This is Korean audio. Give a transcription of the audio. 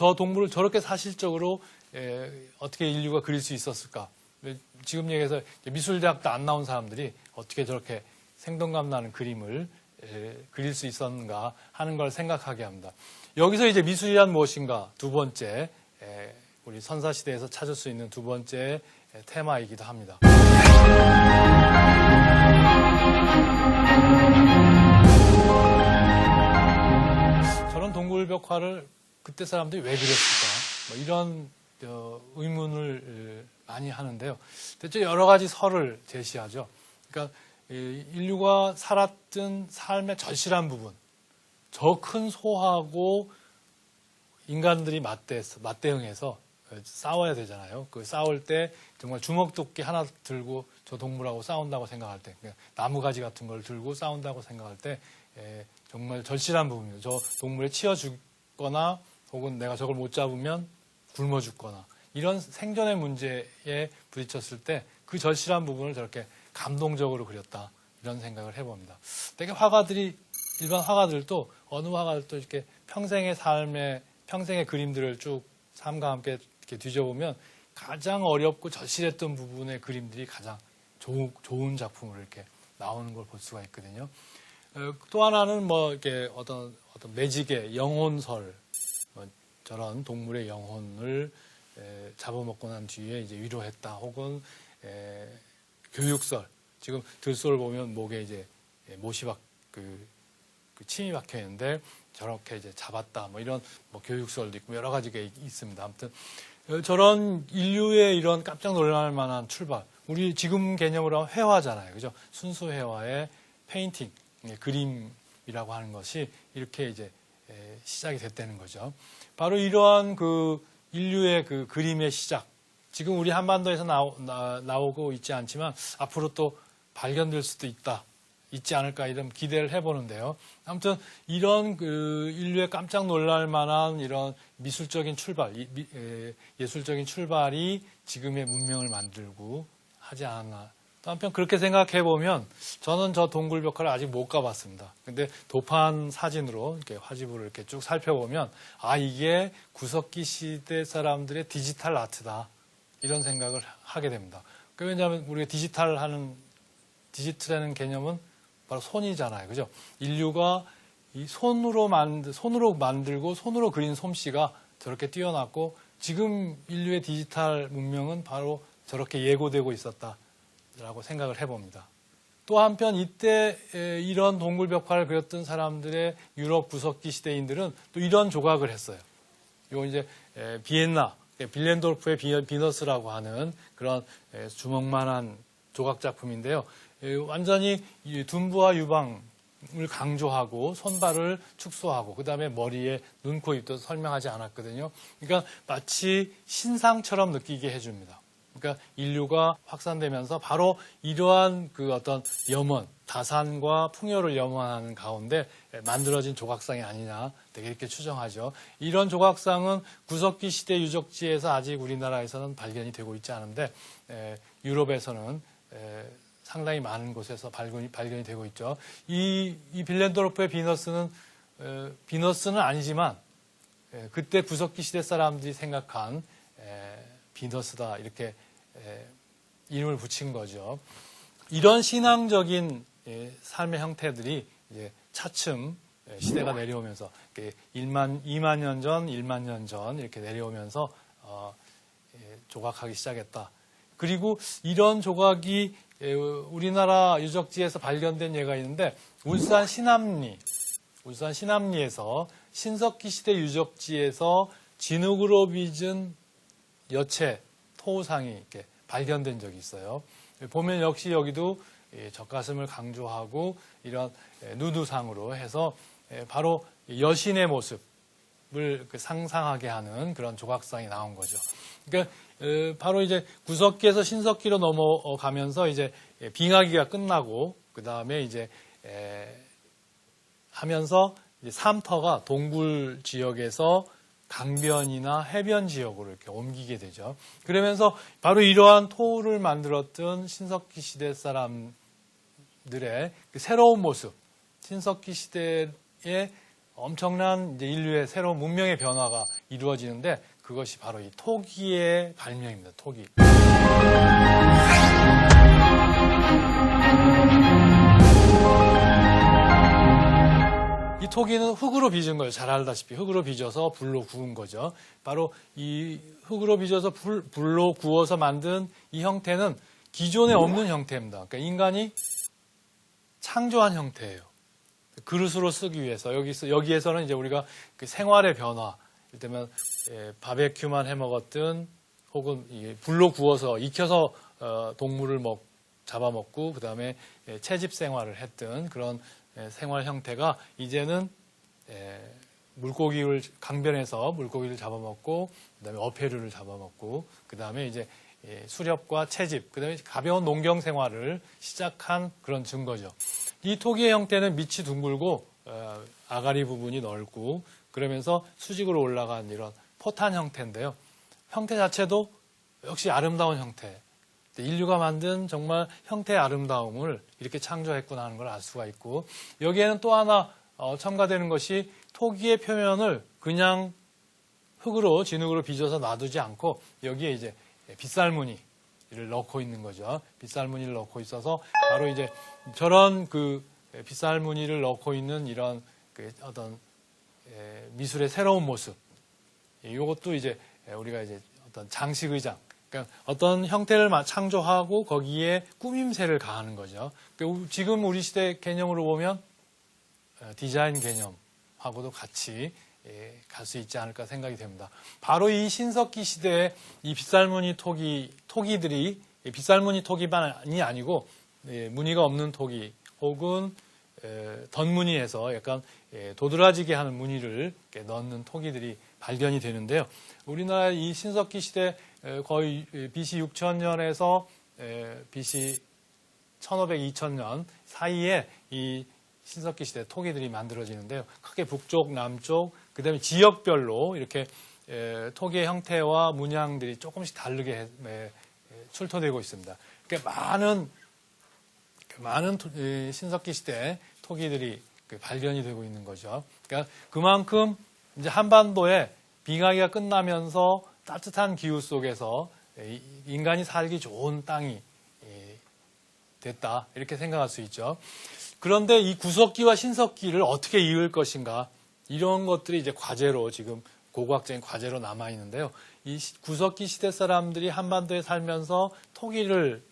저 동물을 저렇게 사실적으로 어떻게 인류가 그릴 수 있었을까? 지금 얘기해서 미술대학도 안 나온 사람들이 어떻게 저렇게 생동감 나는 그림을 그릴 수 있었는가 하는 걸 생각하게 합니다. 여기서 이제 미술이란 무엇인가 두 번째 우리 선사시대에서 찾을 수 있는 두 번째 테마이기도 합니다. 저런 동굴 벽화를 그때 사람들이 왜 그렸을까? 뭐 이런 의문을 많이 하는데요. 대체 여러 가지 설을 제시하죠. 그러니까 인류가 살았던 삶의 절실한 부분, 저 큰 소하고 인간들이 맞대응해서 싸워야 되잖아요. 그 싸울 때 정말 주먹도끼 하나 들고 저 동물하고 싸운다고 생각할 때, 나무가지 같은 걸 들고 싸운다고 생각할 때 정말 절실한 부분이에요. 저 동물에 치여 죽거나 혹은 내가 저걸 못 잡으면 굶어 죽거나 이런 생존의 문제에 부딪혔을 때 그 절실한 부분을 저렇게 감동적으로 그렸다. 이런 생각을 해봅니다. 되게 일반 화가들도 어느 화가들도 이렇게 평생의 그림들을 쭉 삶과 함께 이렇게 뒤져보면 가장 어렵고 절실했던 부분의 그림들이 가장 좋은 작품으로 이렇게 나오는 걸 볼 수가 있거든요. 또 하나는 뭐 이렇게 어떤 매직의 영혼설, 저런 동물의 영혼을 잡아먹고 난 뒤에 이제 위로했다. 혹은 교육설. 지금 들소를 보면 목에 이제 못이 침이 박혀 있는데 저렇게 이제 잡았다. 뭐 이런 교육설도 있고 여러 가지가 있습니다. 아무튼 저런 인류의 이런 깜짝 놀랄 만한 출발. 우리 지금 개념으로 하면 회화잖아요. 그죠? 순수 회화의 페인팅, 그림이라고 하는 것이 이렇게 이제 시작이 됐다는 거죠. 바로 이러한 그 인류의 그 그림의 시작. 지금 우리 한반도에서 나오고 있지 않지만 앞으로 또 발견될 수도 있지 않을까 이런 기대를 해보는데요. 아무튼 이런 그 인류의 깜짝 놀랄 만한 이런 미술적인 출발, 예술적인 출발이 지금의 문명을 만들고 하지 않았나. 또 한편 그렇게 생각해 보면 저는 저 동굴 벽화를 아직 못 가봤습니다. 근데 도판 사진으로 이렇게 화지부를 이렇게 쭉 살펴보면 이게 구석기 시대 사람들의 디지털 아트다. 이런 생각을 하게 됩니다. 왜냐하면 우리가 디지털이라는 개념은 바로 손이잖아요. 그죠? 인류가 이 손으로 만들고 손으로 그린 솜씨가 저렇게 뛰어났고 지금 인류의 디지털 문명은 바로 저렇게 예고되고 있었다라고 생각을 해봅니다. 또 한편 이때 이런 동굴 벽화를 그렸던 사람들의 유럽 구석기 시대인들은 또 이런 조각을 했어요. 이거 이제 비엔나 빌렌도르프의 비너스라고 하는 그런 주먹만한 조각 작품인데요. 완전히 둔부와 유방을 강조하고 손발을 축소하고 그 다음에 머리에 눈, 코, 입도 설명하지 않았거든요. 그러니까 마치 신상처럼 느끼게 해줍니다. 그러니까 인류가 확산되면서 바로 이러한 그 어떤 염원, 다산과 풍요를 염원하는 가운데 만들어진 조각상이 아니냐 되게 이렇게 추정하죠. 이런 조각상은 구석기 시대 유적지에서 아직 우리나라에서는 발견이 되고 있지 않은데 유럽에서는 상당히 많은 곳에서 발견이 되고 있죠. 이 빌렌도르프의 비너스는 아니지만 그때 구석기 시대 사람들이 생각한 비너스다 이렇게 이름을 붙인 거죠. 이런 신앙적인 삶의 형태들이 이제 차츰 시대가 내려오면서 2만 년 전, 1만 년 전 이렇게 내려오면서 조각하기 시작했다. 그리고 이런 조각이 우리나라 유적지에서 발견된 예가 있는데 울산 신암리에서 신석기 시대 유적지에서 진흙으로 빚은 여체 토우상이 이렇게 발견된 적이 있어요. 보면 역시 여기도 젖가슴을 강조하고 이런 누드상으로 해서 바로 여신의 모습을 상상하게 하는 그런 조각상이 나온 거죠. 그러니까 바로 이제 구석기에서 신석기로 넘어가면서 이제 빙하기가 끝나고 그 다음에 이제 하면서 이제 삼터가 동굴 지역에서 강변이나 해변 지역으로 이렇게 옮기게 되죠. 그러면서 바로 이러한 토를 만들었던 신석기 시대 사람들의 그 새로운 모습, 신석기 시대의 엄청난 이제 인류의 새로운 문명의 변화가 이루어지는데 그것이 바로 이 토기의 발명입니다. 토기. 이 토기는 흙으로 빚은 거예요. 잘 알다시피 흙으로 빚어서 불로 구운 거죠. 바로 이 흙으로 빚어서 불로 구워서 만든 이 형태는 기존에 없는 형태입니다. 그러니까 인간이 창조한 형태예요. 그릇으로 쓰기 위해서 여기에서는 이제 우리가 그 생활의 변화, 이를테면 바베큐만 해 먹었든 혹은 불로 구워서 익혀서 동물을 잡아먹고 그 다음에 채집 생활을 했던 그런 생활 형태가 이제는 물고기를 강변에서 물고기를 잡아먹고 그다음에 어패류를 잡아먹고 그다음에 이제 수렵과 채집 그다음에 가벼운 농경 생활을 시작한 그런 증거죠. 이 토기의 형태는 밑이 둥글고 아가리 부분이 넓고 그러면서 수직으로 올라간 이런 포탄 형태인데요. 형태 자체도 역시 아름다운 형태. 인류가 만든 정말 형태의 아름다움을 이렇게 창조했구나 하는 걸 알 수가 있고 여기에는 또 하나 첨가되는 것이 토기의 표면을 그냥 흙으로 진흙으로 빚어서 놔두지 않고 여기에 이제 빗살무늬를 넣고 있는 거죠. 빗살무늬를 넣고 있어서 바로 이제 저런 그 빗살무늬를 넣고 있는 이런 그 어떤 미술의 새로운 모습. 이것도 이제 우리가 이제 어떤 장식의장. 그러니까 어떤 형태를 창조하고 거기에 꾸밈새를 가하는 거죠. 그러니까 지금 우리 시대 개념으로 보면 디자인 개념하고도 같이 갈 수 있지 않을까 생각이 됩니다. 바로 이 신석기 시대에 이 빗살무늬 토기들이 빗살무늬 토기만이 아니고 무늬가 없는 토기 혹은 덧무늬에서 약간 도드라지게 하는 무늬를 넣는 토기들이 발견이 되는데요. 우리나라 이 신석기 시대 거의 BC 6000년에서 BC 1500, 2000년 사이에 이 신석기 시대 토기들이 만들어지는데요. 크게 북쪽, 남쪽, 그 다음에 지역별로 이렇게 토기의 형태와 문양들이 조금씩 다르게 출토되고 있습니다. 그러니까 많은 신석기 시대 토기들이 발견이 되고 있는 거죠. 그러니까 그만큼 이제 한반도에 빙하기가 끝나면서 따뜻한 기후 속에서 인간이 살기 좋은 땅이 됐다 이렇게 생각할 수 있죠. 그런데 이 구석기와 신석기를 어떻게 이을 것인가 이런 것들이 이제 과제로 지금 고고학적인 과제로 남아 있는데요. 이 구석기 시대 사람들이 한반도에 살면서 토기를